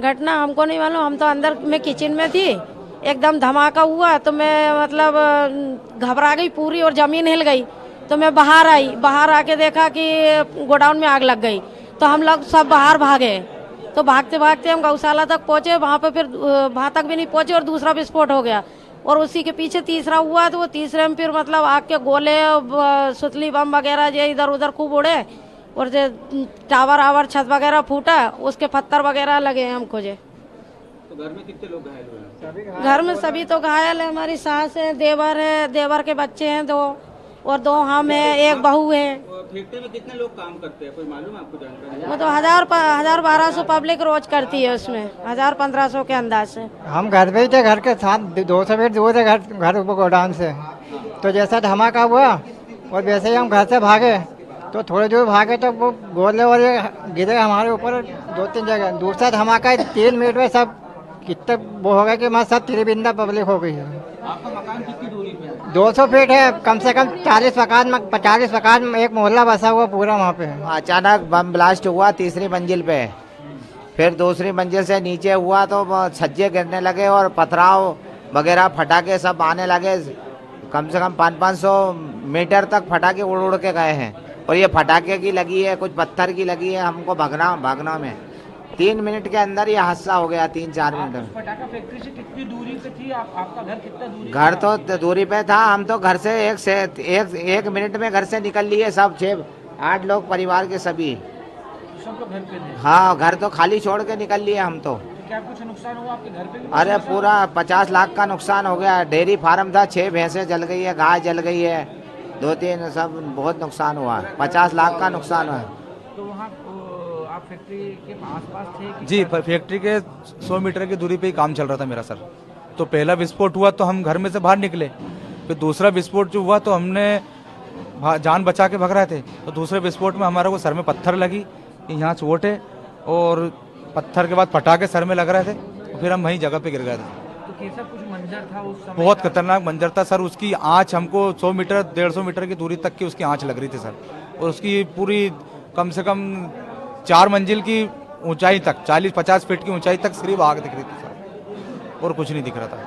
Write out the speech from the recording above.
घटना हमको नहीं मालूम, हम तो अंदर में किचन में थी, एकदम धमाका हुआ तो मैं मतलब घबरा गई पूरी और जमीन हिल गई। तो मैं बाहर आई, बाहर आके देखा कि गोडाउन में आग लग गई। तो हम लोग सब बाहर भागे। तो भागते भागते हम गौशाला तक पहुंचे, वहाँ पे फिर वहाँ तक भी नहीं पहुंचे और दूसरा विस्फोट हो गया। और उसी के पीछे तीसरा हुआ, तो वो तीसरे में फिर मतलब आग के गोले, सुतली बम वगैरह ये इधर उधर खूब उड़े और जो टावर आवर छत वगैरह फूटा, उसके पत्थर वगैरह लगे हैं हमको। जे तो घर में कितने लोग घायल हुए? घर में सभी तो घायल है, हमारी सास है, देवर के बच्चे हैं 2 और 2 हम है, एक बहू है। फैक्ट्री में कितने लोग काम करते हैं, कोई मालूम है आपको जानकारी? वो तो 1000-1200 पब्लिक रोज करती है, उसमें 1000-1500 के अंदाज से। हम घर पे ही थे, घर के साथ 200 फीट दूर थे घर गोडाउन से। तो जैसा धमाका हुआ और वैसे ही हम घर से भागे, तो थोड़ी दूर भागे तो वो गोले वोले गिरे हमारे ऊपर 2-3 जगह। दूसरा धमाका 3 मिनट में सब कितने वो हो गया कि वहाँ सब तिरबिंदा पब्लिक हो गई है। आपका मकान कितनी दूरी पे है? 200 फीट है, कम से कम 40 मकान में एक मोहल्ला बसा हुआ पूरा वहाँ पे। अचानक बम ब्लास्ट हुआ तीसरी मंजिल पे, फिर दूसरी मंजिल से नीचे हुआ तो छज्जे गिरने लगे और पथराव वगैरह फटाके सब आने लगे। कम से कम 500-500 मीटर तक फटाके उड़ उड़ के गए हैं। और ये फटाके की लगी है, कुछ पत्थर की लगी है। हमको भागना में 3 मिनट के अंदर ये हादसा हो गया, 3-4 मिनट में। पटाखा फैक्ट्री से कितनी दूरी पे थी आपका घर? कितना दूरी? घर तो दूरी पे था, हम तो घर से एक मिनट में घर से निकल लिए सब 6-8 लोग परिवार के सभी। सब लोग घर पे थे? हाँ, घर तो खाली छोड़ के निकल लिए हम तो। क्या कुछ नुकसान हुआ आपके घर पे? अरे पूरा 50 लाख का नुकसान हो गया। डेयरी फार्म था, 6 भैंसें जल गई है, गाय जल गई है, 2-3 सब बहुत नुकसान हुआ। 50 लाख का नुकसान हुआ। तो वहाँ आप फैक्ट्री के आसपास थे? जी, फैक्ट्री के 100 मीटर की दूरी पे ही काम चल रहा था मेरा सर। तो पहला विस्फोट हुआ तो हम घर में से बाहर निकले, फिर दूसरा विस्फोट जो हुआ तो हमने जान बचा के भाग रहे थे। तो दूसरे विस्फोट में हमारे को सर में पत्थर लगी, यहाँ चोट है, और पत्थर के बाद पटाखे सर में लग रहे थे, तो फिर हम वहीं जगह पे गिर गए थे। तो कैसा कुछ मंजर था उस समय? बहुत खतरनाक मंजर था सर। उसकी आँच हमको 100 मीटर 150 मीटर की दूरी तक की उसकी आँच लग रही थी सर। और उसकी पूरी कम से कम 4 मंजिल की ऊंचाई तक, 40-50 फीट की ऊंचाई तक सिर्फ आग दिख रही थी सर, और कुछ नहीं दिख रहा था।